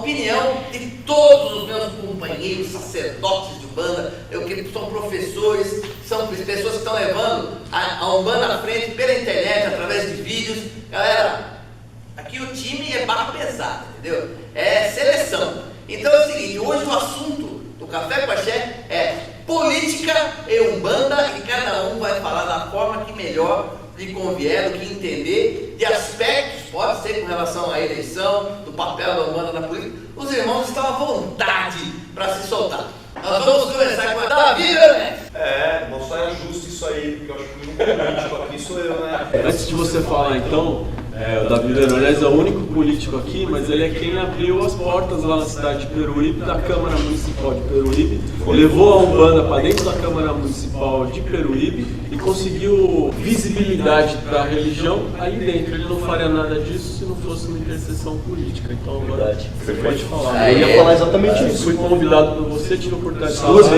opinião de todos os meus companheiros, sacerdotes de Umbanda, que são professores, são pessoas que estão levando a Umbanda à frente pela internet, através de vídeos. Galera, aqui o time é barra pesada, entendeu? É seleção. Então é o seguinte, hoje o assunto do Café com Axé é política e Umbanda, e cada um vai falar da forma que melhor lhe convier, do que entender, de aspectos, pode ser com relação à eleição, do papel da Umbanda na política. Os irmãos estão à vontade para se soltar. Nós vamos começar com a Davi Veronese. Não só é justo isso aí, porque eu acho que o único político aqui sou eu, né? Antes de você falar então, o Davi Veronese é o único político aqui, mas ele é quem abriu as portas lá na cidade de Peruíbe, da Câmara Municipal de Peruíbe, levou a Umbanda para dentro da Câmara Municipal de Peruíbe e conseguiu visibilidade para a religião ali dentro. Ele não faria nada disso se não fosse uma intercessão política. Então agora você pode falar. Eu ia falar exatamente isso. Fui convidado por você, tive a oportunidade de falar. Duas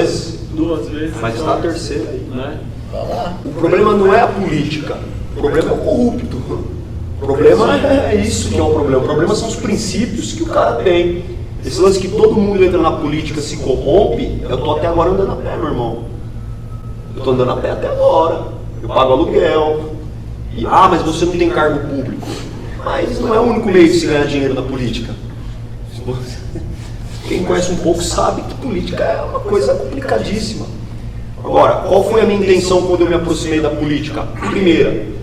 vezes. Mas então, está a terceira aí. Né? O problema não é a política, o problema é o corrupto. O problema é isso que é o problema. O problema são os princípios que o cara tem. Esse lance que todo mundo entra na política se corrompe, eu tô até agora andando a pé, meu irmão. Eu tô andando a pé até agora. Eu pago aluguel. Mas você não tem cargo público. Mas não é o único meio de se ganhar dinheiro na política. Quem conhece um pouco sabe que política é uma coisa complicadíssima. Agora, qual foi a minha intenção quando eu me aproximei da política? Primeira,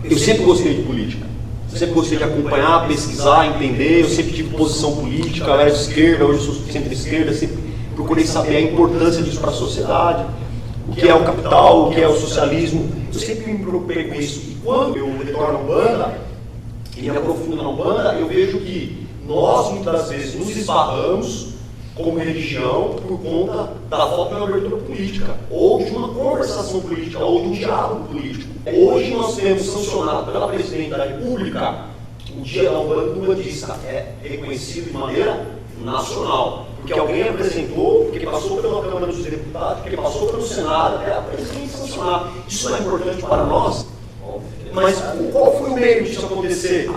eu sempre gostei de política. Eu sempre gostei de acompanhar, pesquisar, entender. Eu sempre tive posição política, eu era de esquerda, hoje eu sou centro-esquerda. Sempre procurei saber a importância disso para a sociedade, o que é o capital, o que é o socialismo. Eu sempre me preocupei com isso. E quando eu retorno à Umbanda e me aprofundo na Umbanda, eu vejo que nós, muitas das vezes, nos esbarramos como religião por conta da falta de uma abertura política, ou de uma conversação política, ou de um diálogo político. Hoje nós temos sancionado pela Presidente da República o Dia da Umbanda do Umbandista, é reconhecido de maneira nacional, porque alguém apresentou, porque passou pela Câmara dos Deputados, porque passou pelo Senado, até a Presidente sancionar. Isso é importante para nós. Mas qual foi o meio disso acontecer?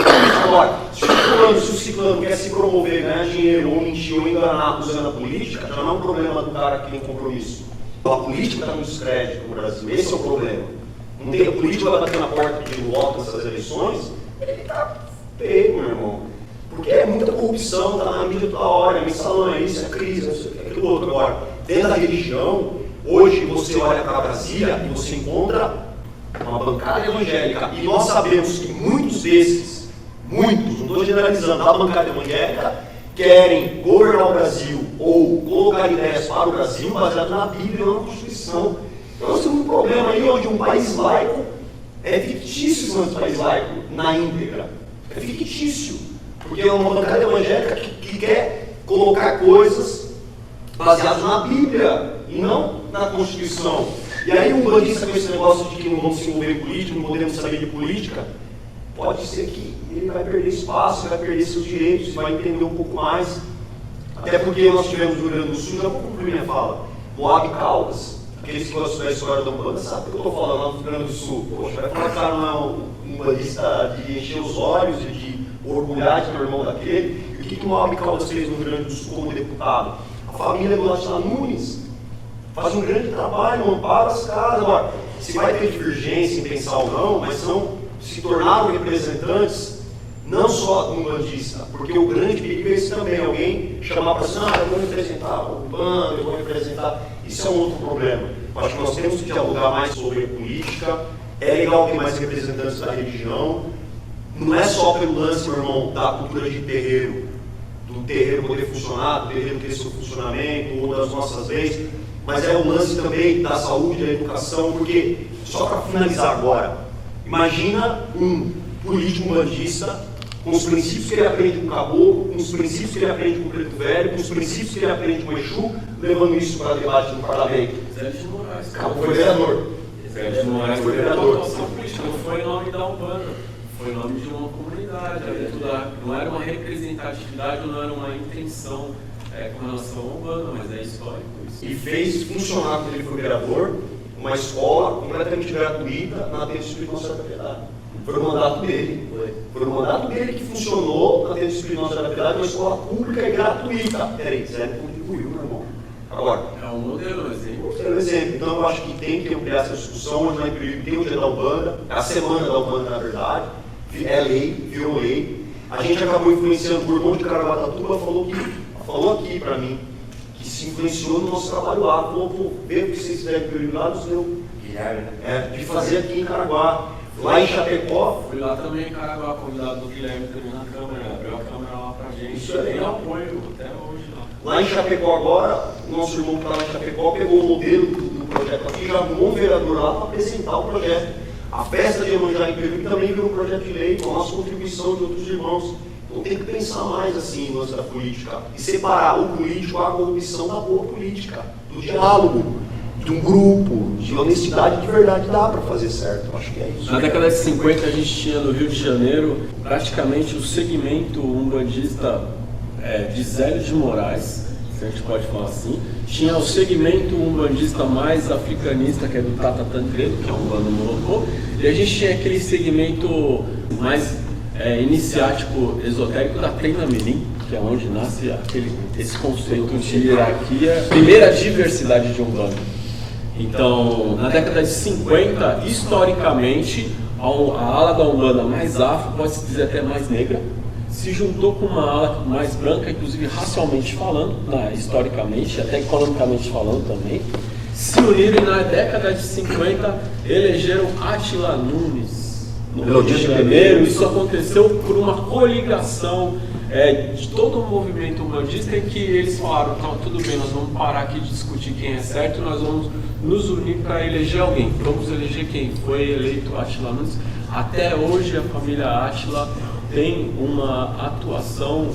Agora, se o ciclano quer se promover, ganhar dinheiro, ou mentir, ou enganar usando a política, já não é um problema do cara que tem compromisso. A política está no descrédito no Brasil, esse é o problema. Não tem, a política vai bater na porta pedindo voto nessas eleições, ele está feio, meu irmão. Porque é muita corrupção, está na mídia toda hora, é mensalão, é isso, é crise, é isso, é aquilo outro. Agora, dentro da religião, hoje você olha para Brasília e você encontra uma bancada evangélica, e nós sabemos que muitos desses, não estou generalizando, da bancada evangélica, querem governar o Brasil ou colocar ideias para o Brasil baseado na Bíblia ou na Constituição. Então nós temos um problema aí onde um país laico é fictício esse país laico na íntegra. É fictício, porque é uma bancada evangélica que quer colocar coisas baseadas na Bíblia e não na Constituição. E aí um bandista com esse negócio de que não vamos se envolver em política, não podemos saber de política, pode ser que ele vai perder espaço, vai perder seus direitos, vai entender um pouco mais. Até porque nós tivemos no Rio Grande do Sul, já vou concluir minha fala, Moab Caldas, aqueles que gostam da história da Umbanda, sabe o que eu estou falando lá no Rio Grande do Sul? Poxa, vai falar que o cara não é um bandista de encher os olhos e de orgulhar de ter o irmão daquele. E o que o Moab Caldas fez no Rio Grande do Sul como deputado? A família do Latila Nunes faz um grande trabalho, ampara as casas. Agora, se vai ter divergência em pensar ou não, mas se tornaram representantes não só do umbandista, porque o grande perigo é esse também, alguém chamar para si, eu vou representar o Umbanda, eu vou representar. Isso é um outro problema. Eu acho que nós temos que dialogar mais sobre política, é legal ter mais representantes da religião, não é só pelo lance, meu irmão, da cultura de terreiro, do terreiro poder funcionar, do terreiro ter seu funcionamento, ou das nossas leis, mas é o lance também da saúde, da educação, porque, só para finalizar agora, imagina um político umbandista com os princípios que ele aprende com o caboclo, com os princípios que ele aprende com o preto velho, com os princípios que ele aprende com o Exu, levando isso para debate no parlamento. Zé de Moraes. Foi vereador. Zé de Moraes foi vereador. Não foi em nome da Umbanda, foi em nome de uma comunidade. Não era uma representatividade, não era uma intenção com relação à Umbanda, mas é histórico isso. E fez funcionar quando ele foi vereador uma escola completamente gratuita na Tenda do Espírito Nosso da Piedade. Foi no mandato dele. Foi no mandato dele que funcionou na Tenda do Espírito Nosso da Piedade uma escola pública e gratuita. Peraí, Zé contribuiu, meu irmão. Agora, é um modelo, exemplo. Então eu acho que tem que ampliar essa discussão. Hoje na Imperial tem o dia da Umbanda, a semana da Umbanda, na verdade, é lei, virou lei. A gente acabou influenciando o irmão de Caraguatatuba, falou aqui para mim, que se influenciou no nosso trabalho lá. Falou, pô, vê o que vocês fizeram em Imperial lá, nos deu. Guilherme, né? De fazer aqui em Caraguá. Lá em Chapecó. Fui lá também em Caraguá, convidado do Guilherme também na Câmara, abriu a Câmara lá pra gente. Isso é legal. Tem apoio até hoje lá. Lá em Chapecó agora, o nosso irmão que está lá em Chapecó pegou o modelo do projeto aqui e já arrumou um vereador lá para apresentar o projeto. A festa de Iemanjá em Peru também virou um projeto de lei com a nossa contribuição de outros irmãos. Então tem que pensar mais assim no lance da política e separar o político, a corrupção da boa política, do diálogo, de um grupo, de honestidade, de verdade, dá para fazer certo. Eu acho que é isso. Na década de 50 a gente tinha no Rio de Janeiro praticamente o segmento umbandista de Zélio de Moraes, se a gente pode falar assim. Tinha o segmento umbandista mais africanista, que é do Tata Tancredo, que é um bando morocco, e a gente tinha aquele segmento mais iniciático, esotérico da Tenda Mirim, que é onde nasce esse conceito de hierarquia, primeira diversidade de Umbanda. Então, na década de 50, historicamente, a ala da Umbanda mais afro, pode-se dizer até mais negra, se juntou com uma ala mais branca, inclusive racialmente falando, historicamente, até economicamente falando também, se uniram e na década de 50 elegeram Átila Nunes no Rio de Janeiro. Isso aconteceu por uma coligação de todo o movimento umbandista em que eles falaram, então, tudo bem, nós vamos parar aqui de discutir quem é certo, nós vamos nos unir para eleger alguém. Vamos eleger quem? Foi eleito Átila Nunes. Até hoje a família Átila tem uma atuação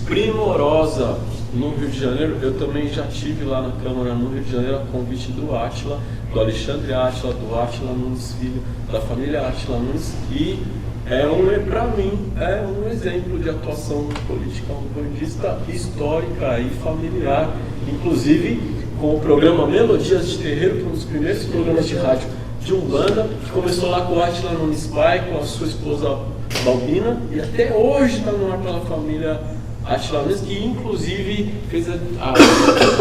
primorosa no Rio de Janeiro. Eu também já estive lá na Câmara no Rio de Janeiro a convite do Átila, do Alexandre Átila, do Átila Nunes Filho, da família Átila Nunes, e para mim, é um exemplo de atuação política umbandista histórica e familiar, inclusive com o programa Melodias de Terreiro, que é um dos primeiros programas de rádio de Umbanda, que começou lá com o Átila Nunes Pai, com a sua esposa Balbina, e até hoje está no ar pela família Átila Nunes, que inclusive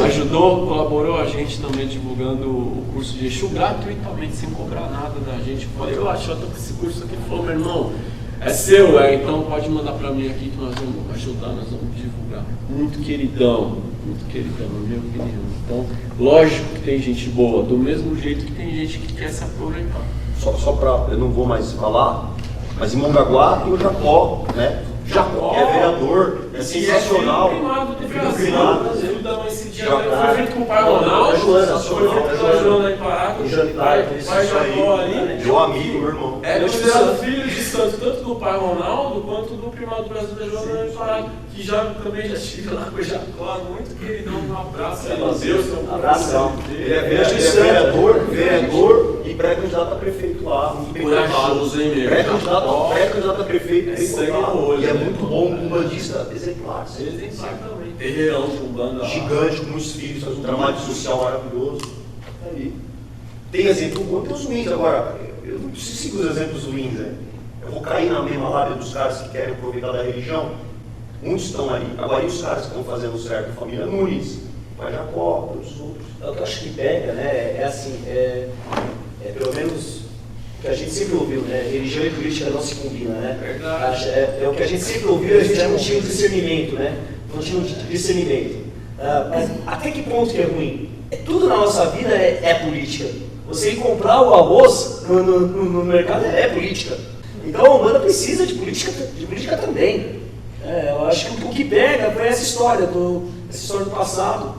ajudou, colaborou a gente também divulgando o curso de Exu gratuitamente, sem cobrar nada da gente. Eu falei, Átila, estou com esse curso aqui. Ele falou, meu irmão, é seu, então pode mandar para mim aqui que nós vamos ajudar, nós vamos divulgar. Muito queridão, na minha opinião. Então, lógico que tem gente boa, do mesmo jeito que tem gente que quer se aproveitar. Só para, eu não vou mais falar, mas em Mongaguá tem o Jacó, né? Jacó, que é vereador, é sensacional. Filho da mãe Cidinha, foi feito com o pai Ronaldo, foi feito pela Joana aí Parado, pai Jacó ali. Meu amigo, meu irmão. Considerado filho de santo, tanto do pai Ronaldo quanto do primado brasileiro Joana aí Parado, que também já estive lá com o Jacó, muito queridão, um abraço aí, Deus, um abração. Ele é vereador e pré-candidato a prefeito lá. Corajoso, hein, meu? Pré-candidato a prefeito, e é muito bom, um umbandista exemplar. Exemplar também. Terreirão de Umbanda. Gigante, com muitos filhos, faz um trabalho social maravilhoso. Aí. Tem exemplo bom, tem os ruins. Agora, eu não preciso seguir os exemplos ruins, né? Eu vou cair na mesma lábia dos caras que querem aproveitar da religião. Muitos estão ali. Agora, e os caras que estão fazendo certo? A família Nunes, o pai Jacó, todos os outros. O que eu acho que pega, né, pelo menos o que a gente sempre ouviu, né? Religião e política não se combinam, né? Verdade. É o que a gente sempre ouviu, a gente não tinha um discernimento, né? Não tinha um discernimento. Mas até que ponto que é ruim? Tudo na nossa vida é política. Você ir comprar o arroz no mercado é política. Então a Umbanda precisa de política também. Eu acho que o que pega foi essa história do passado.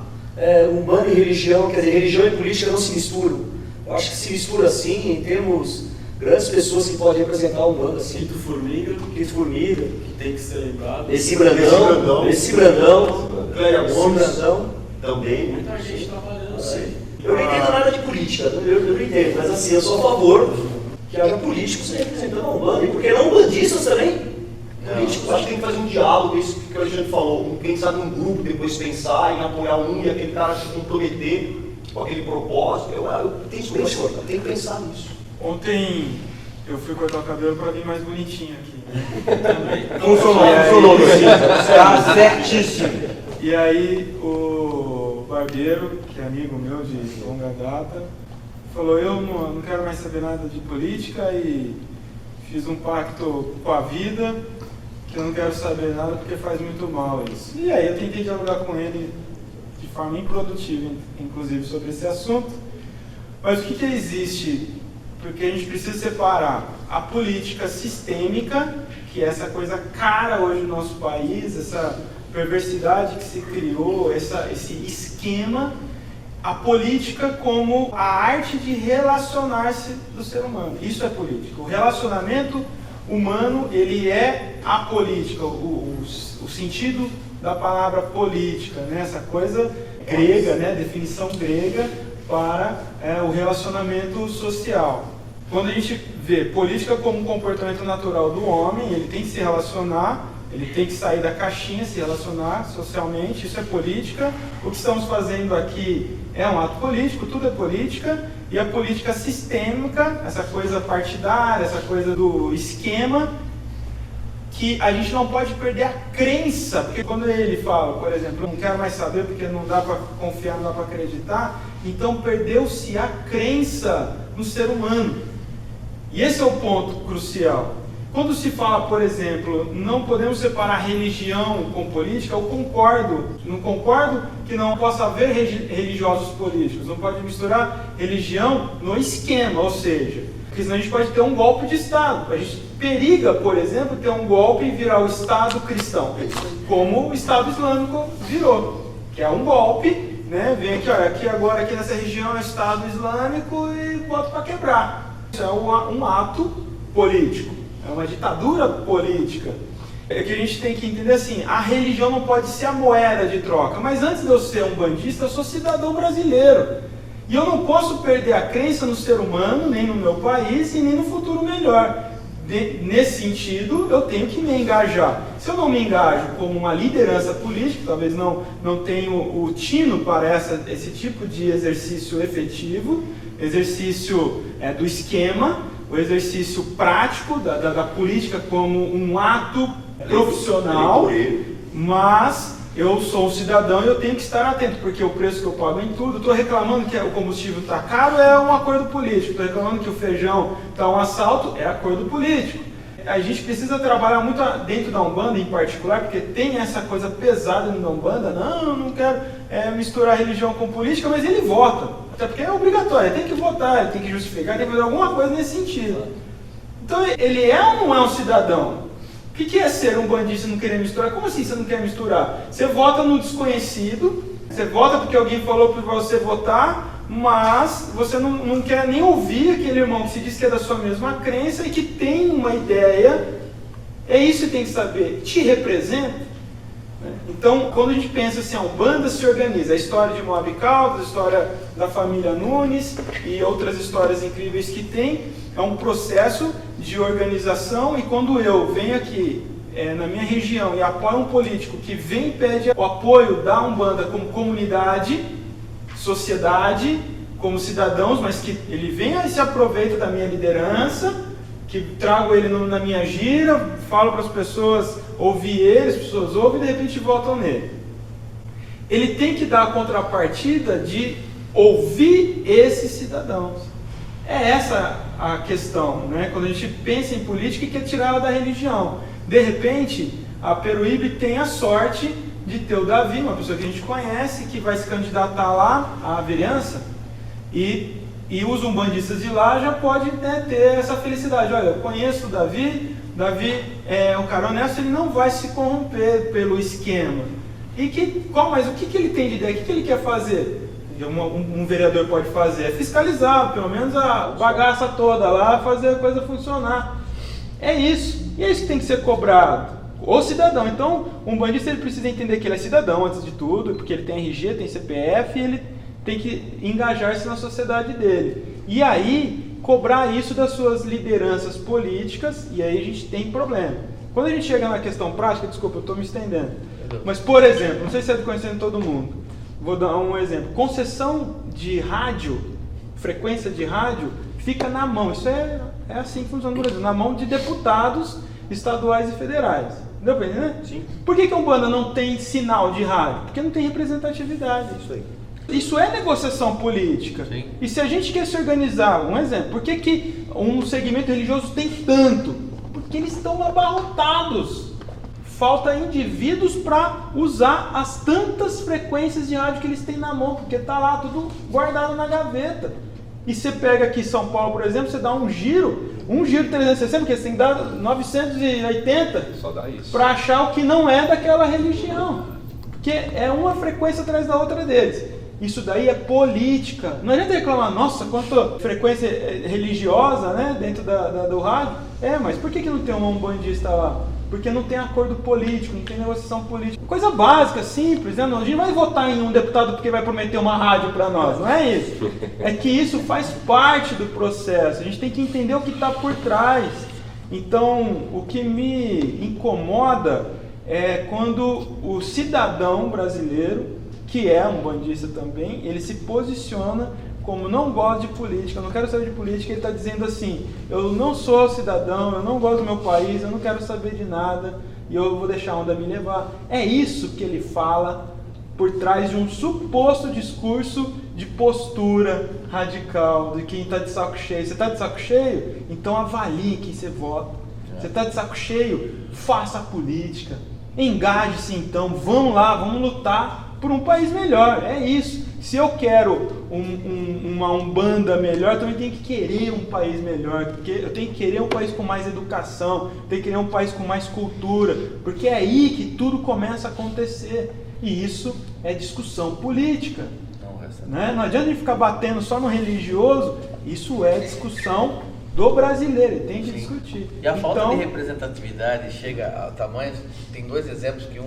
Umbanda e religião, quer dizer, religião e política não se misturam. Eu acho que se mistura assim, em termos grandes pessoas que podem representar a Umbanda. Assim. Quito Formiga, que tem que ser lembrado. Esse Brandão, Cléia Gomes, também. Muita gente trabalhando assim. Eu não entendo nada de política, eu não entendo, mas assim, eu sou a favor que haja políticos representando a Umbanda, e por que não umbandistas também? Políticos, acho que tem que fazer um diálogo, isso que o Alexandre falou, quem sabe um grupo, depois pensar em apoiar um e aquele cara se comprometer com aquele propósito. Eu tenho que pensar nisso. Ontem eu fui cortar o cabelo para vir mais bonitinho aqui. Também. Funcionou, Está certíssimo. E aí o barbeiro, que é amigo meu de longa data, falou, eu não quero mais saber nada de política e fiz um pacto com a vida, que eu não quero saber nada porque faz muito mal isso. E aí eu tentei dialogar com ele de forma improdutiva, inclusive, sobre esse assunto. Mas o que existe? Porque a gente precisa separar a política sistêmica, que é essa coisa cara hoje no nosso país, essa perversidade que se criou, esse esquema, a política como a arte de relacionar-se do ser humano. Isso é política. O relacionamento humano, ele é a política, o sentido da palavra política, né? Essa coisa grega, né? Definição grega para o relacionamento social. Quando a gente vê política como um comportamento natural do homem, ele tem que se relacionar, ele tem que sair da caixinha, se relacionar socialmente, isso é política. O que estamos fazendo aqui é um ato político, tudo é política, e a política sistêmica, essa coisa partidária, essa coisa do esquema, que a gente não pode perder a crença, porque quando ele fala, por exemplo, não quero mais saber porque não dá para confiar, não dá para acreditar, então perdeu-se a crença no ser humano. E esse é o ponto crucial. Quando se fala, por exemplo, não podemos separar religião com política, eu concordo. Não concordo que não possa haver religiosos políticos. Não pode misturar religião no esquema, ou seja, porque senão a gente pode ter um golpe de Estado. A gente periga, por exemplo, ter um golpe e virar o Estado cristão, como o Estado Islâmico virou, que é um golpe, né? Vem aqui, olha, aqui nessa região é o Estado Islâmico e bota para quebrar. Isso é um ato político, é uma ditadura política. É que a gente tem que entender assim, a religião não pode ser a moeda de troca, mas antes de eu ser um bandista, eu sou cidadão brasileiro. E eu não posso perder a crença no ser humano, nem no meu país e nem no futuro melhor. Nesse sentido, eu tenho que me engajar. Se eu não me engajo como uma liderança política, talvez não tenho o tino para esse tipo de exercício efetivo, exercício do esquema, o exercício prático da política como um ato profissional, mas eu sou um cidadão e eu tenho que estar atento, porque o preço que eu pago em tudo, estou reclamando que o combustível está caro, é um acordo político, estou reclamando que o feijão está um assalto, é acordo político. A gente precisa trabalhar muito dentro da Umbanda em particular, porque tem essa coisa pesada na Umbanda, não quero misturar religião com política, mas ele vota, até porque é obrigatório, ele tem que votar, ele tem que justificar, tem que fazer alguma coisa nesse sentido. Então ele é ou não é um cidadão? O que é ser um bandista e não querer misturar? Como assim você não quer misturar? Você vota no desconhecido, você vota porque alguém falou para você votar, mas você não quer nem ouvir aquele irmão que se diz que é da sua mesma crença e que tem uma ideia. É isso que tem que saber. Te representa? Então, quando a gente pensa assim, a Umbanda se organiza, a história de Moab Caldas, a história da família Nunes e outras histórias incríveis que tem, é um processo de organização, e quando eu venho aqui na minha região e apoio um político que vem e pede o apoio da Umbanda como comunidade, sociedade, como cidadãos, mas que ele vem e se aproveita da minha liderança, que trago ele na minha gira, falo para as pessoas ouvir ele, as pessoas ouvem e de repente votam nele. Ele tem que dar a contrapartida de ouvir esses cidadãos. É essa a questão, né? Quando a gente pensa em política e quer tirá-la da religião. De repente, a Peruíbe tem a sorte de ter o Davi, uma pessoa que a gente conhece, que vai se candidatar lá à vereança, e os umbandistas de lá já podem ter essa felicidade. Olha, eu conheço o Davi é um cara honesto, ele não vai se corromper pelo esquema. Mas o que ele tem de ideia? O que ele quer fazer? Um vereador pode fazer? É fiscalizar, pelo menos a bagaça toda lá, fazer a coisa funcionar. É isso. E é isso que tem que ser cobrado. O cidadão. Então, um bandista ele precisa entender que ele é cidadão antes de tudo, porque ele tem RG, tem CPF, e ele tem que engajar-se na sociedade dele. E aí, cobrar isso das suas lideranças políticas, e aí a gente tem problema. Quando a gente chega na questão prática, desculpa, eu estou me estendendo. Mas, por exemplo, não sei se é conhecendo todo mundo, vou dar um exemplo. Concessão de rádio, frequência de rádio, fica na mão. Isso é assim que funciona no Brasil, na mão de deputados estaduais e federais. Deu pra entender? Sim. Por que a Umbanda não tem sinal de rádio? Porque não tem representatividade. Isso aí. Isso é negociação política. Sim. E se a gente quer se organizar, um exemplo, por que um segmento religioso tem tanto? Porque eles estão abarrotados. Falta indivíduos para usar as tantas frequências de rádio que eles têm na mão, porque está lá tudo guardado na gaveta. E você pega aqui São Paulo, por exemplo, você dá um giro 360, porque você tem que dar 980 para achar o que não é daquela religião. Porque é uma frequência atrás da outra deles. Isso daí é política. Não adianta reclamar, nossa, quanta frequência religiosa, né, dentro do rádio. Mas por que não tem um umbandista lá? Porque não tem acordo político, não tem negociação política. Coisa básica, simples, né? A gente não vai votar em um deputado porque vai prometer uma rádio para nós, não é isso. É que isso faz parte do processo. A gente tem que entender o que está por trás. Então, o que me incomoda é quando o cidadão brasileiro, que é um bandista também, ele se posiciona como não gosta de política, eu não quero saber de política, ele está dizendo assim, eu não sou cidadão, eu não gosto do meu país, eu não quero saber de nada e eu vou deixar a onda me levar. É isso que ele fala por trás de um suposto discurso de postura radical, de quem está de saco cheio. Você está de saco cheio? Então avalie quem você vota. Você está de saco cheio? Faça a política. Engaje-se então, vamos lá, vamos lutar por um país melhor, é isso. Se eu quero uma Umbanda melhor, eu também tenho que querer um país melhor, porque eu tenho que querer um país com mais educação, tenho que querer um país com mais cultura, porque é aí que tudo começa a acontecer. E isso é discussão política. Né? Não adianta a gente ficar batendo só no religioso, isso é discussão do brasileiro, ele tem que discutir. E a falta de representatividade chega a tamanhos, tem dois exemplos, que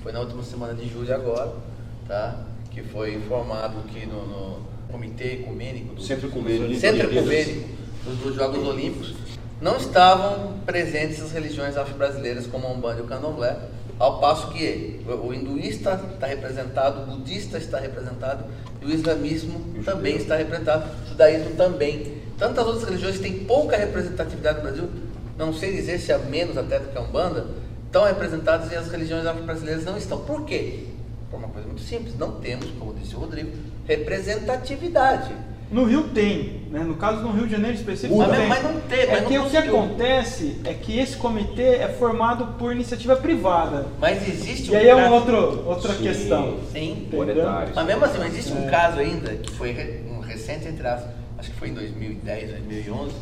foi na última semana de julho agora, tá? Que foi formado aqui no Comitê Ecumênico do Centro Ecumênico dos Jogos Olímpicos, não estavam presentes as religiões afro-brasileiras como a Umbanda e o Candomblé, ao passo que o hinduísta está representado, o budista está representado e o islamismo também está representado, o judaísmo também. Tantas outras religiões que têm pouca representatividade no Brasil, não sei dizer se é menos até do que a Umbanda, estão representadas e as religiões afro-brasileiras não estão. Por quê? Por uma coisa muito simples, não temos, como disse o Rodrigo, representatividade. No Rio tem, né? No caso no Rio de Janeiro específico tem. Mas não tem. É que o que acontece é que esse comitê é formado por iniciativa privada. Mas existe e aí é uma outra questão. Sim, monetário. Mas mesmo assim, mas existe um caso ainda, que foi um recente, entre aspas, acho que foi em 2010, 2011,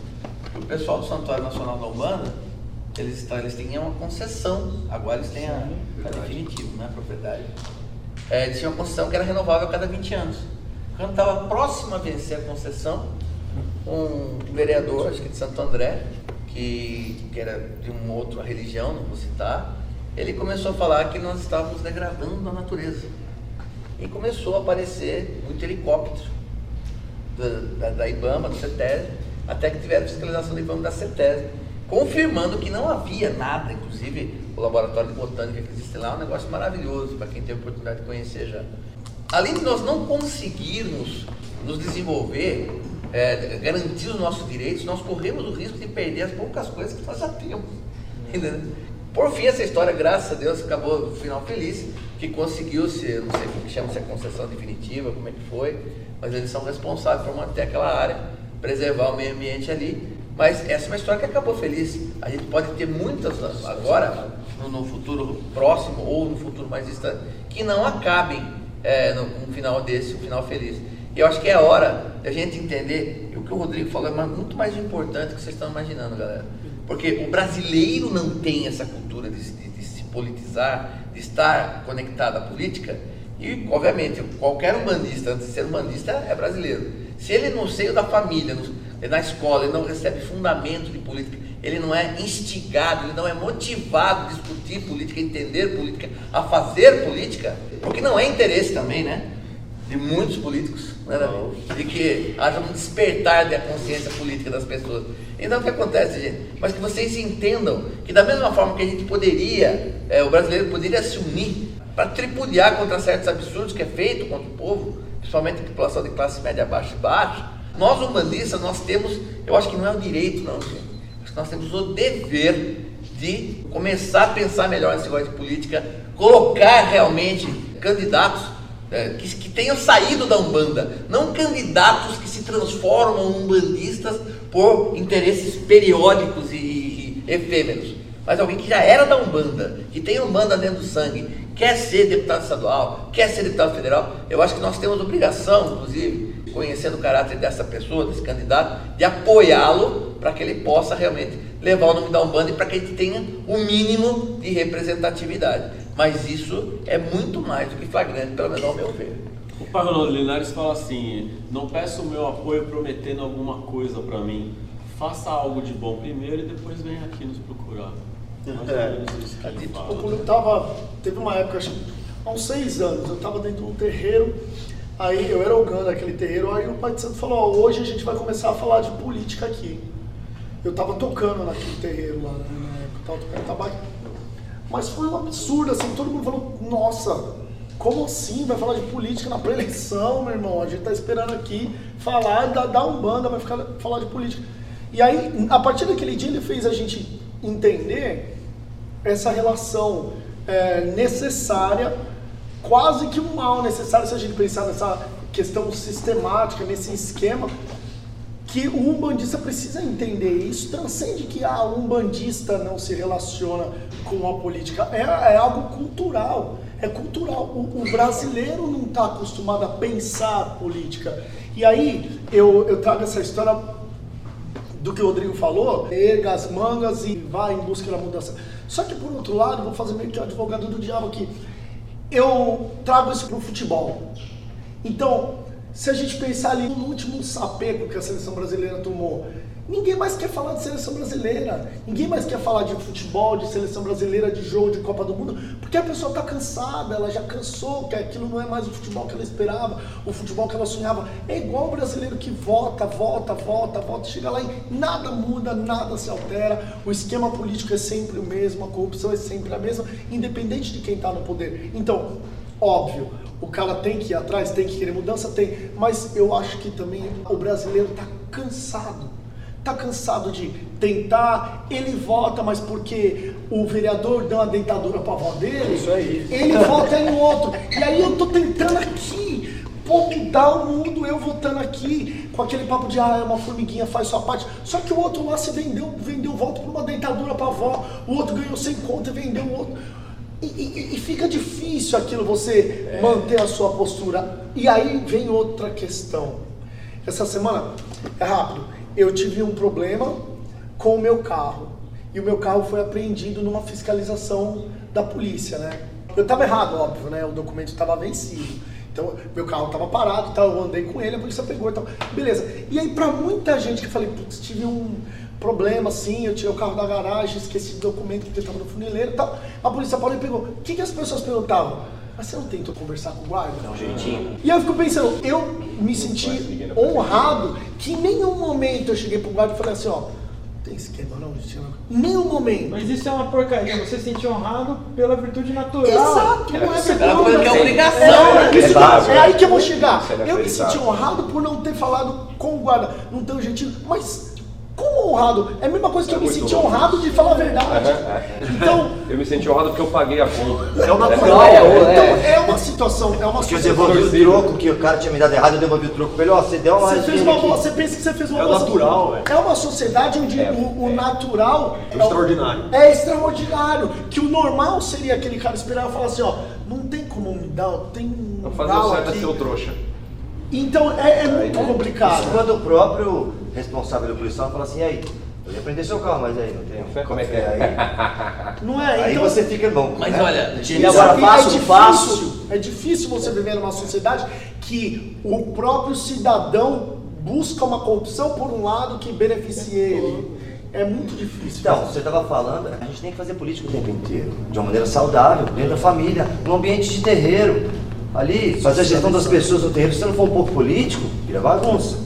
que o pessoal do Santuário Nacional da Umbanda, eles tinham uma concessão, agora eles têm a definitivo, né, a propriedade. Eles tinham uma concessão que era renovável a cada 20 anos. Quando estava próximo a vencer a concessão, um vereador, acho que de Santo André, que era de uma outra religião, não vou citar, ele começou a falar que nós estávamos degradando a natureza. E começou a aparecer muito helicóptero da IBAMA, do CETESB, até que tiveram fiscalização da IBAMA da CETESB, confirmando que não havia nada, inclusive o laboratório de botânica que existe lá é um negócio maravilhoso, para quem tem a oportunidade de conhecer já. Além de nós não conseguirmos nos desenvolver, garantir os nossos direitos, nós corremos o risco de perder as poucas coisas que nós já temos. Entendeu? Por fim, essa história, graças a Deus, acabou no final feliz, que conseguiu-se, não sei como que chama, se é concessão definitiva, como é que foi, mas eles são responsáveis por manter aquela área, preservar o meio ambiente ali. Mas essa é uma história que acabou feliz. A gente pode ter muitas agora, no futuro próximo ou no futuro mais distante, que não acabem no final desse, um final feliz. E eu acho que é hora da gente entender, e o que o Rodrigo falou é muito mais importante do que vocês estão imaginando, galera. Porque o brasileiro não tem essa cultura de se politizar, de estar conectado à política, e obviamente qualquer umbandista, antes de ser umbandista, é brasileiro. Se ele no seio da família, na escola, ele não recebe fundamento de política, ele não é instigado, ele não é motivado a discutir política, a entender política, a fazer política, porque não é interesse também, né, de muitos políticos, né, de que haja um despertar da consciência política das pessoas. Então o que acontece, gente? Mas que vocês entendam que da mesma forma que a gente poderia, o brasileiro poderia se unir para tripudiar contra certos absurdos que é feito contra o povo, principalmente a população de classe média baixa e baixa, nós umbandistas, nós temos, eu acho que não é o direito não, gente. Acho que nós temos o dever de começar a pensar melhor nesse negócio de política, colocar realmente candidatos que tenham saído da Umbanda, não candidatos que se transformam em umbandistas por interesses periódicos e efêmeros, mas alguém que já era da Umbanda, que tem Umbanda dentro do sangue, quer ser deputado estadual, quer ser deputado federal. Eu acho que nós temos obrigação, inclusive, conhecendo o caráter dessa pessoa, desse candidato, de apoiá-lo para que ele possa realmente levar o nome da Umbanda e para que a gente tenha o mínimo de representatividade. Mas isso é muito mais do que flagrante, pelo menos ao meu ver. O pai Ronaldo Linares fala assim: não peço o meu apoio prometendo alguma coisa para mim. Faça algo de bom primeiro e depois venha aqui nos procurar. Mais ou menos isso que ele fala. Teve uma época, acho que há uns 6 anos, eu estava dentro de um terreiro, aí eu era organo daquele terreiro, aí o pai de santo falou, hoje a gente vai começar a falar de política aqui. Eu estava tocando naquele terreiro lá, na época, estava tocando tabaco. Mas foi um absurdo, assim, todo mundo falou, nossa, como assim? Vai falar de política na pré-eleição, meu irmão? A gente tá esperando aqui falar da Umbanda, vai falar de política. E aí, a partir daquele dia, ele fez a gente entender essa relação necessária, quase que um mal necessário, se a gente pensar nessa questão sistemática, nesse esquema, que o umbandista precisa entender. Isso transcende que a umbandista não se relaciona com a política, é algo cultural, é cultural. O brasileiro não está acostumado a pensar política. E aí eu trago essa história do que o Rodrigo falou, erga as mangas e vai em busca da mudança. Só que por outro lado, vou fazer meio que o advogado do diabo aqui, eu trago isso para o futebol. Então, se a gente pensar ali no último sapeco que a seleção brasileira tomou, ninguém mais quer falar de seleção brasileira, ninguém mais quer falar de futebol, de seleção brasileira, de jogo, de Copa do Mundo, porque a pessoa está cansada, ela já cansou, que aquilo não é mais o futebol que ela esperava, o futebol que ela sonhava. É igual o brasileiro que volta, chega lá e nada muda, nada se altera, o esquema político é sempre o mesmo, a corrupção é sempre a mesma, independente de quem está no poder. Então, óbvio, o cara tem que ir atrás, tem que querer mudança, tem, mas eu acho que também o brasileiro está cansado de tentar, ele vota, mas porque o vereador deu uma dentadura para a avó dele, isso aí. Ele vota em outro, e aí eu tô tentando aqui, mudar o mundo, eu votando aqui, com aquele papo de, é uma formiguinha, faz sua parte, só que o outro lá se vendeu voto por uma dentadura para a avó, o outro ganhou 100 conto e vendeu o outro. E fica difícil aquilo, você manter a sua postura. E aí vem outra questão. Essa semana, é rápido, eu tive um problema com o meu carro. E o meu carro foi apreendido numa fiscalização da polícia, né? Eu estava errado, óbvio, né? O documento estava vencido. Então, meu carro estava parado, eu andei com ele, a polícia pegou e tal. Beleza. E aí, pra muita gente que eu falei, putz, tive um problema assim, eu tirei o carro da garagem, esqueci o documento que estava no funileiro e tal. A polícia parou e pegou. O que as pessoas perguntavam? Mas você não tentou conversar com o guarda? Dá um jeitinho. E aí eu fico pensando, eu me senti honrado que em nenhum momento eu cheguei pro guarda e falei assim, ó, tem esquema não, em nenhum momento. Mas isso é uma porcaria, você se sentir honrado pela virtude natural. Exato, não é Ela falou que é obrigação, né? É aí que eu vou chegar. Eu me senti honrado por não ter falado com o guarda, não ter um jeitinho, mas como honrado? É a mesma coisa que eu me senti honrado de falar a verdade. Então, eu me senti honrado porque eu paguei a conta. É o natural. Então, é uma situação, é uma Porque eu situação. devolvi o troco, que o cara tinha me dado errado, eu devolvi o troco pra ele, ó, você deu uma... Você fez uma boa, você pensa que você fez uma boa. É natural, velho. É uma sociedade onde o natural É extraordinário. É extraordinário. Que o normal seria aquele cara esperar e falar assim, ó, não tem como me dar, tem um Não fazer o grau certo é aqui. ser o trouxa. Então é muito complicado. Isso quando o próprio responsável do policial fala assim, e aí, eu ia prender seu carro, mas aí não tem. Como é que é? Aí, Não é? aí Então, você fica bom. Mas né? olha, E agora fácil. É difícil você viver numa sociedade que o próprio cidadão busca uma corrupção por um lado que beneficie ele. É muito difícil. Então, você estava falando, a gente tem que fazer política o tempo inteiro, de uma maneira saudável, dentro da família, num ambiente de terreiro. Ali, fazer a gestão das pessoas no terreiro, se você não for um pouco político, vira bagunça.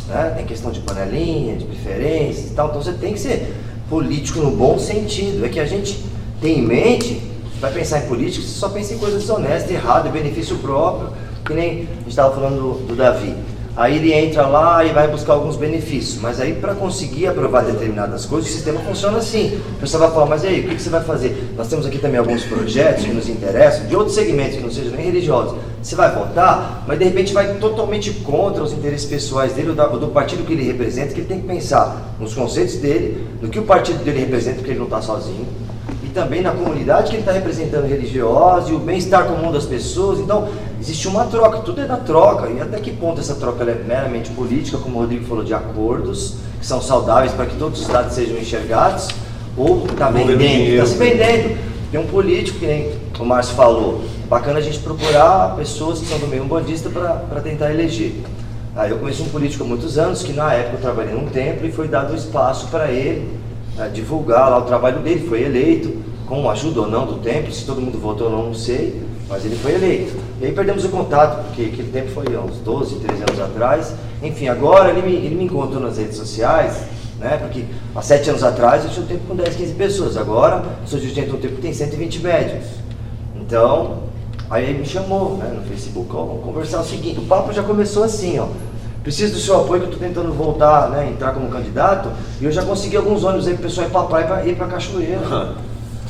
Né? Tem questão de panelinha, de preferências e tal, então você tem que ser político no bom sentido. É que a gente tem em mente, vai pensar em política, você só pensa em coisas desonestas, erradas, benefício próprio. Que nem a gente estava falando do Davi. Aí ele entra lá e vai buscar alguns benefícios, mas aí para conseguir aprovar determinadas coisas, o sistema funciona assim. O pessoal vai falar, mas aí, o que você vai fazer? Nós temos aqui também alguns projetos que nos interessam, de outros segmentos que não sejam nem religiosos. Você vai votar, mas de repente vai totalmente contra os interesses pessoais dele, ou do partido que ele representa, que ele tem que pensar nos conceitos dele, no que o partido dele representa, porque ele não está sozinho, e também na comunidade que ele está representando religiosa e o bem-estar comum das pessoas. Então, existe uma troca, tudo é da troca. E até que ponto essa troca ela é meramente política, como o Rodrigo falou, de acordos que são saudáveis para que todos os dados sejam enxergados, ou está vendendo, está se vendendo. Tem um político, que nem o Márcio falou, é bacana a gente procurar pessoas que são do meio umbandista para tentar eleger. Aí eu conheço um político há muitos anos, que na época eu trabalhei num templo e foi dado espaço para ele divulgar lá o trabalho dele, foi eleito, com ajuda ou não do templo, se todo mundo votou ou não sei, mas ele foi eleito. E aí perdemos o contato, porque aquele tempo foi há uns 12, 13 anos atrás. Enfim, agora ele me encontrou nas redes sociais, né, porque há 7 anos atrás eu tinha um tempo com 10, 15 pessoas, agora sou dirigente de um tempo que tem 120 médios. Então, aí ele me chamou, né, no Facebook, ó, vamos conversar o seguinte, o papo já começou assim, ó. Preciso do seu apoio, que eu estou tentando voltar, né, entrar como candidato, e eu já consegui alguns ônibus aí pro pessoal ir pra praia e ir pra cachoeira.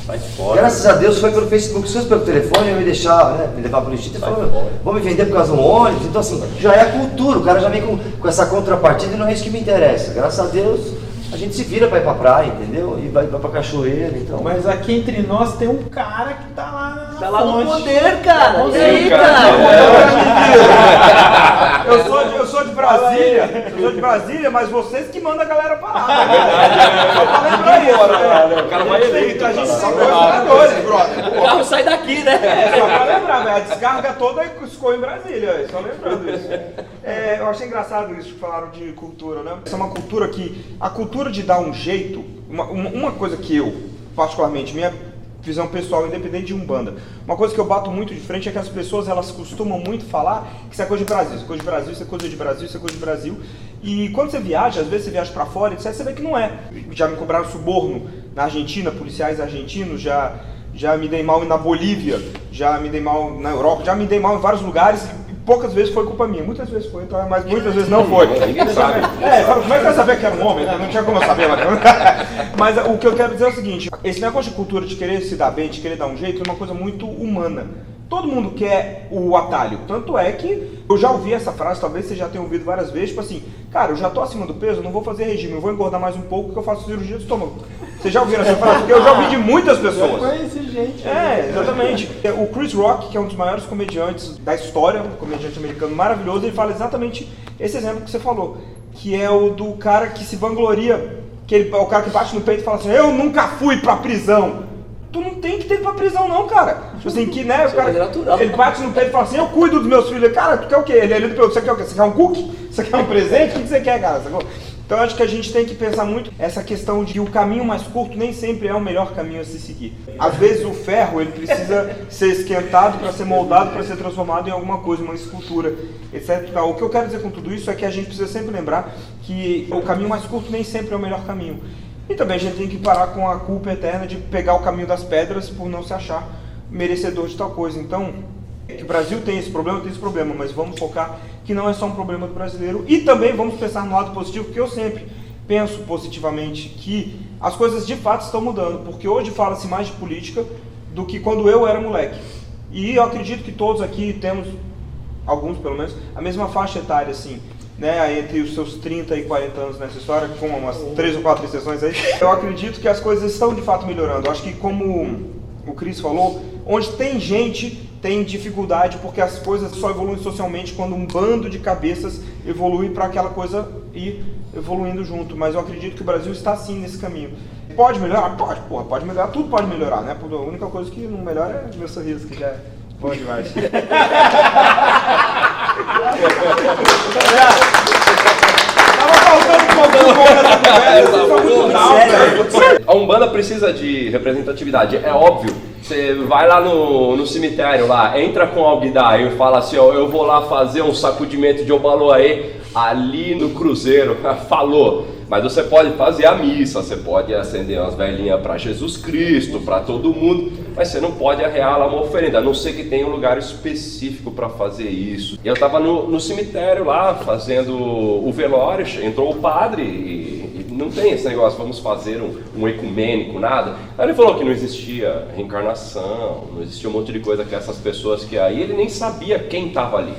Sai fora. Graças a Deus foi pelo Facebook, se fosse pelo telefone eu me deixava, né, me levava pro instituto e falava, vou me vender por causa de um ônibus. Então assim, já é a cultura, o cara já vem com essa contrapartida e não é isso que me interessa. Graças a Deus a gente se vira pra ir pra praia, entendeu? E vai pra cachoeira, então. Mas aqui entre nós tem um cara que tá lá na Tá lá no fonte. poder, cara. E aí, Eu sou de Brasília, mas vocês que mandam a galera pra lá. Só pra lembrar isso. O cara vai eleito. A gente são governadores, brother. O carro sai daqui, né? Só pra lembrar, velho. A descarga toda escoa em Brasília, só lembrando isso. Eu achei engraçado isso que falaram de cultura, né? Essa é uma cultura que, a cultura de dar um jeito, uma coisa que eu, particularmente, minha visão pessoal, independente de Umbanda, uma coisa que eu bato muito de frente é que as pessoas, elas costumam muito falar que isso é coisa de Brasil, isso é coisa de Brasil, isso é coisa de Brasil, isso é coisa de Brasil. E quando você viaja, às vezes você viaja pra fora, etc, você vê que não é. Já me cobraram suborno na Argentina, policiais argentinos, já me dei mal na Bolívia, já me dei mal na Europa, já me dei mal em vários lugares. Poucas vezes foi culpa minha, muitas vezes foi, mas muitas vezes não foi. Ninguém sabe. Como é que eu ia saber que era um homem? Não tinha como eu saber. Mas o que eu quero dizer é o seguinte, esse negócio de cultura, de querer se dar bem, de querer dar um jeito, é uma coisa muito humana. Todo mundo quer o atalho, tanto é que eu já ouvi essa frase, talvez você já tenha ouvido várias vezes, tipo assim, cara, eu já tô acima do peso, não vou fazer regime, eu vou engordar mais um pouco porque eu faço cirurgia de estômago. Vocês já ouviram essa frase? Porque eu já ouvi de muitas pessoas. Eu conheci gente. Exatamente. O Chris Rock, que é um dos maiores comediantes da história, um comediante americano maravilhoso, ele fala exatamente esse exemplo que você falou, que é o do cara que se vangloria, o cara que bate no peito e fala assim, eu nunca fui pra prisão. Tu não tem que ter pra prisão não, cara. Tipo assim, que né, o cara, ele bate no peito e fala assim, eu cuido dos meus filhos. Cara, tu quer o quê? Ele pergunta, você quer o quê? Você quer um cookie? Você quer um presente? O que você quer, cara? Então acho que a gente tem que pensar muito essa questão de que o caminho mais curto nem sempre é o melhor caminho a se seguir. Às vezes o ferro ele precisa ser esquentado para ser moldado, para ser transformado em alguma coisa, uma escultura, etc. O que eu quero dizer com tudo isso é que a gente precisa sempre lembrar que o caminho mais curto nem sempre é o melhor caminho. E também a gente tem que parar com a culpa eterna de pegar o caminho das pedras por não se achar merecedor de tal coisa. Então, que o Brasil tem esse problema, mas vamos focar que não é só um problema do brasileiro e também vamos pensar no lado positivo, porque eu sempre penso positivamente que as coisas de fato estão mudando, porque hoje fala-se mais de política do que quando eu era moleque. E eu acredito que todos aqui temos, alguns pelo menos, a mesma faixa etária, assim, né, entre os seus 30 e 40 anos nessa história, com umas 3 ou 4 exceções aí. Eu acredito que as coisas estão de fato melhorando. Eu acho que, como o Cris falou, onde tem gente, tem dificuldade, porque as coisas só evoluem socialmente quando um bando de cabeças evolui para aquela coisa ir evoluindo junto. Mas eu acredito que o Brasil está sim nesse caminho. Pode melhorar? Pode melhorar, tudo pode melhorar, né? A única coisa que não melhora é meu sorriso, que já é bom demais. A Umbanda precisa de representatividade, é óbvio. Você vai lá no cemitério, lá, entra com alguidar e fala assim, ó, eu vou lá fazer um sacudimento de Obaloaê ali no Cruzeiro, falou. Mas você pode fazer a missa, você pode acender umas velhinhas para Jesus Cristo, para todo mundo, mas você não pode arrear lá uma oferenda, a não ser que tenha um lugar específico para fazer isso. Eu estava no cemitério lá, fazendo o velório, entrou o padre e não tem esse negócio, vamos fazer um ecumênico, nada. Aí ele falou que não existia reencarnação, não existia um monte de coisa que essas pessoas que aí, ele nem sabia quem estava ali.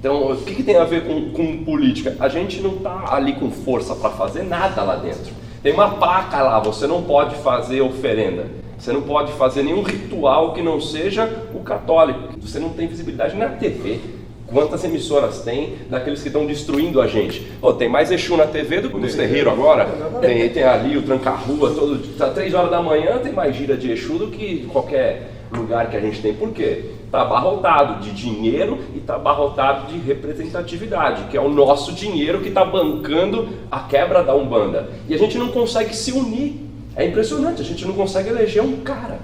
Então, o que tem a ver com política? A gente não está ali com força para fazer nada lá dentro. Tem uma placa lá, você não pode fazer oferenda. Você não pode fazer nenhum ritual que não seja o católico. Você não tem visibilidade na TV. Quantas emissoras tem daqueles que estão destruindo a gente? Oh, tem mais Exu na TV do que nos terreiros agora. Tem ali o tranca-rua, tá 3 horas da manhã, tem mais gira de Exu do que qualquer lugar que a gente tem. Por quê? Está abarrotado de dinheiro e está abarrotado de representatividade, que é o nosso dinheiro que está bancando a quebra da Umbanda. E a gente não consegue se unir. É impressionante, a gente não consegue eleger um cara.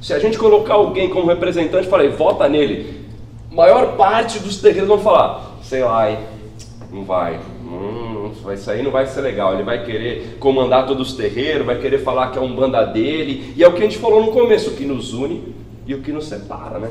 Se a gente colocar alguém como representante e falar, vota nele, maior parte dos terreiros vão falar, sei lá, hein, não vai. Isso aí não vai ser legal, ele vai querer comandar todos os terreiros, vai querer falar que é a Umbanda dele, e é o que a gente falou no começo, o que nos une e o que nos separa, né?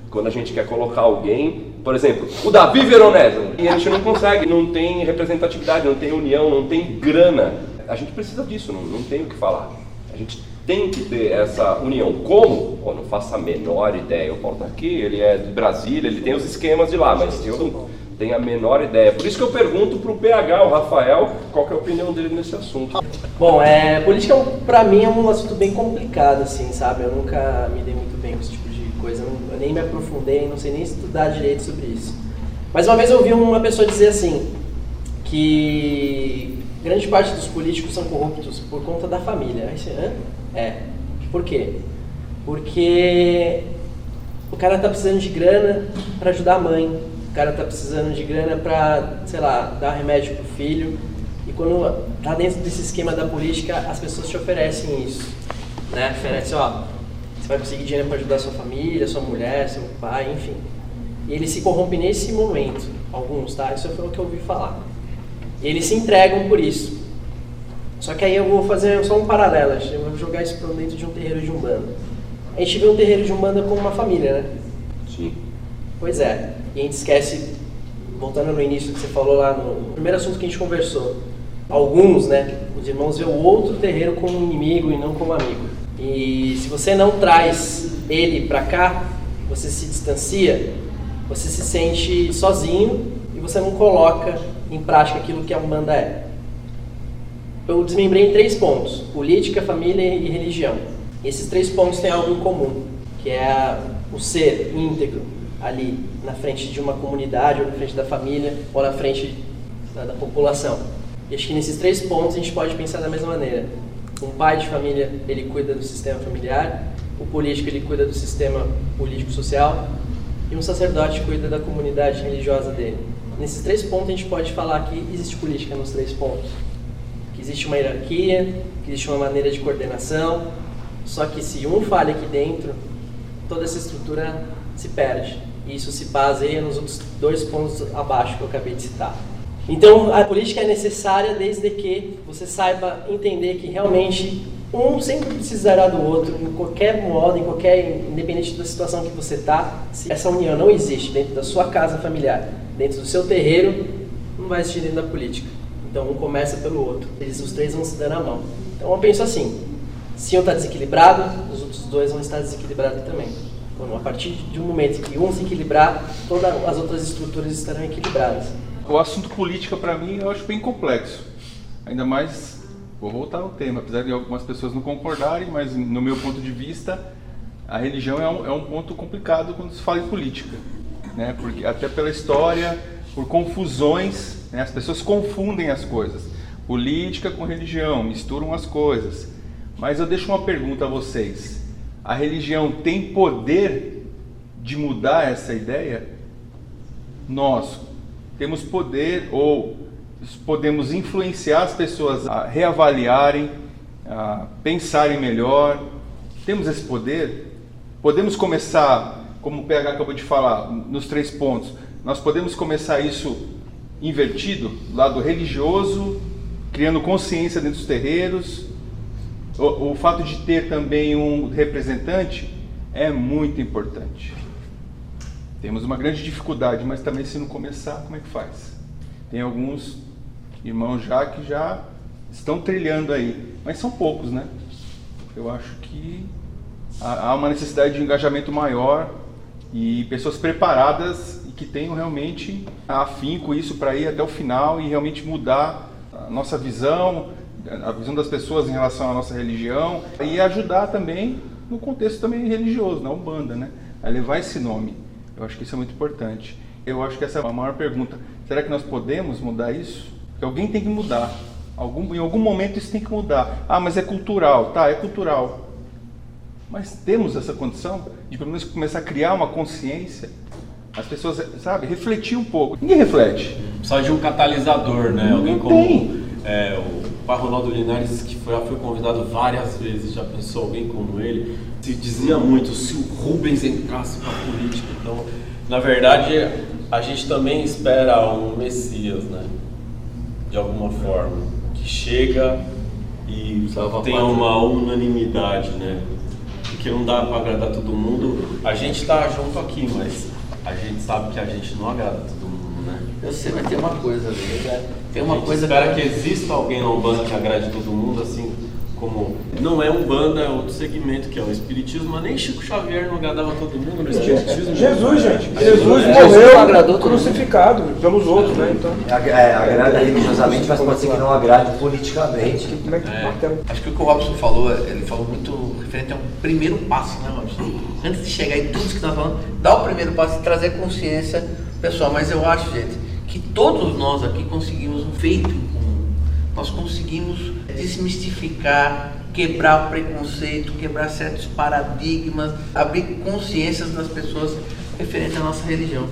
Quando a gente quer colocar alguém, por exemplo, o Davi Veronese, e a gente não consegue, não tem representatividade, não tem união, não tem grana. A gente precisa disso, não tem o que falar. A gente tem que ter essa união. Como? Pô, não faço a menor ideia. O Paulo está aqui, ele é de Brasília, ele tem os esquemas de lá, mas eu não tenho a menor ideia. Por isso que eu pergunto para o PH, o Rafael, qual que é a opinião dele nesse assunto. Bom, política para mim é um assunto bem complicado, assim, sabe? Eu nunca me dei muito bem com esse tipo de coisa, eu nem me aprofundei, não sei nem estudar direito sobre isso. Mas uma vez eu ouvi uma pessoa dizer assim, que grande parte dos políticos são corruptos por conta da família. Aí você, por quê? Porque o cara tá precisando de grana para ajudar a mãe, o cara tá precisando de grana para, sei lá, dar remédio pro filho, e quando tá dentro desse esquema da política, as pessoas te oferecem isso, né? Oferecem, você vai conseguir dinheiro para ajudar sua família, sua mulher, seu pai, enfim. E ele se corrompe nesse momento, alguns, tá? Isso foi o que eu ouvi falar. E eles se entregam por isso. Só que aí eu vou fazer só um paralelo, eu vou jogar isso para dentro de um terreiro de Umbanda. A gente vê um terreiro de Umbanda como uma família, né? Sim. Pois é. E a gente esquece, voltando no início que você falou lá, no primeiro assunto que a gente conversou, alguns, né, os irmãos vê o outro terreiro como inimigo e não como amigo. E se você não traz ele para cá, você se distancia, você se sente sozinho e você não coloca em prática aquilo que a Umbanda é. Eu desmembrei em 3 pontos: política, família e religião. Esses 3 pontos têm algo em comum, que é o ser íntegro ali na frente de uma comunidade, ou na frente da família, ou na frente da população. E acho que nesses 3 pontos a gente pode pensar da mesma maneira. Um pai de família, ele cuida do sistema familiar, o político, ele cuida do sistema político-social, e um sacerdote cuida da comunidade religiosa dele. Nesses 3 pontos a gente pode falar que existe política nos 3 pontos. Que existe uma hierarquia, que existe uma maneira de coordenação, só que se um falha aqui dentro, toda essa estrutura se perde. E isso se baseia nos outros 2 pontos abaixo que eu acabei de citar. Então, a política é necessária desde que você saiba entender que realmente um sempre precisará do outro, em qualquer modo, independente da situação que você está. Se essa união não existe dentro da sua casa familiar, dentro do seu terreiro, não vai existir dentro da política. Então, um começa pelo outro. Os 3 vão se dando a mão. Então, eu penso assim, se um está desequilibrado, os outros 2 vão estar desequilibrados também. Então, a partir de um momento que um se equilibrar, todas as outras estruturas estarão equilibradas. O assunto política, para mim, eu acho bem complexo. Ainda mais, vou voltar ao tema, apesar de algumas pessoas não concordarem, mas no meu ponto de vista, a religião é um ponto complicado quando se fala em política, né? Porque até pela história, por confusões, né? As pessoas confundem as coisas. Política com religião, misturam as coisas. Mas eu deixo uma pergunta a vocês. A religião tem poder de mudar essa ideia? Nós temos poder ou podemos influenciar as pessoas a reavaliarem, a pensarem melhor? Temos esse poder? Podemos começar, como o PH acabou de falar, nos 3 pontos, nós podemos começar isso invertido, lado religioso, criando consciência dentro dos terreiros. O fato de ter também um representante é muito importante. Temos uma grande dificuldade, mas também se não começar, como é que faz? Tem alguns irmãos já que já estão trilhando aí, mas são poucos, né? Eu acho que há uma necessidade de engajamento maior e pessoas preparadas e que tenham realmente afinco isso para ir até o final e realmente mudar a nossa visão, a visão das pessoas em relação à nossa religião e ajudar também no contexto também religioso, na Umbanda, né? A levar esse nome. Eu acho que isso é muito importante. Eu acho que essa é a maior pergunta. Será que nós podemos mudar isso? Porque alguém tem que mudar. Em algum momento isso tem que mudar. Ah, mas é cultural. Tá, é cultural. Mas temos essa condição de pelo menos começar a criar uma consciência. As pessoas, sabe, refletir um pouco. Ninguém reflete. Precisa de um catalisador, né? Alguém como o Pai Ronaldo Linares, que já foi convidado várias vezes, já pensou alguém como ele? Se dizia muito, se o Rubens entrasse na política. Então, na verdade, a gente também espera um Messias, né? De alguma forma, que chega e tenha uma unanimidade, né? Porque não dá para agradar todo mundo. A gente está junto aqui, mas a gente sabe que a gente não agrada todo mundo, né? Eu sei, mas tem uma coisa, né? Tem uma coisa. Espera que exista alguém na Umbanda que agrade todo mundo, assim como não é Umbanda, é outro segmento que é o Espiritismo, mas nem Chico Xavier não agradava todo mundo no Espiritismo. Jesus, gente. Jesus morreu crucificado pelos outros, né? Então. Agrada religiosamente, mas pode ser que não agrade politicamente. Acho que o que o Robson falou, ele falou muito referente ao primeiro passo, né, Robson? Antes de chegar em tudo isso que nós falamos, dar o primeiro passo e trazer consciência pessoal. Mas eu acho, gente, que todos nós aqui conseguimos um feito em comum. Nós conseguimos desmistificar, quebrar o preconceito, quebrar certos paradigmas, abrir consciências das pessoas referente à nossa religião.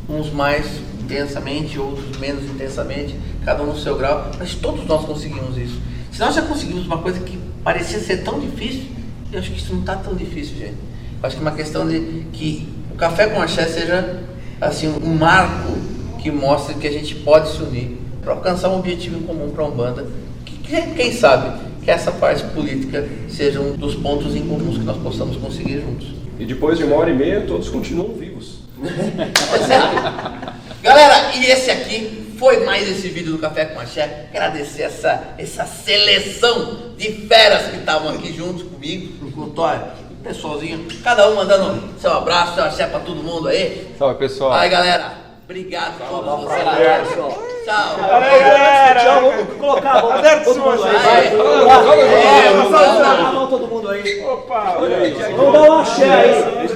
Uns mais intensamente, outros menos intensamente, cada um no seu grau, mas todos nós conseguimos isso. Se nós já conseguimos uma coisa que parecia ser tão difícil, eu acho que isso não está tão difícil, gente. Eu acho que é uma questão de que o Café com Axé seja assim, um marco que mostre que a gente pode se unir para alcançar um objetivo em comum para a Umbanda, que quem sabe que essa parte política seja um dos pontos em comuns que nós possamos conseguir juntos. E depois de 1h30 todos continuam vivos. Galera, e esse aqui foi mais esse vídeo do Café com Axé. Agradecer essa seleção de feras que estavam aqui juntos comigo, com o Tório, pessoalzinho, cada um mandando seu abraço, seu axé pra todo mundo aí. Salve, pessoal. Aí, galera, obrigado a todos vocês. Tchau. Aí, galera. Tchau, vamos colocar, vamos todo mundo aí. Vamos dar um axé aí.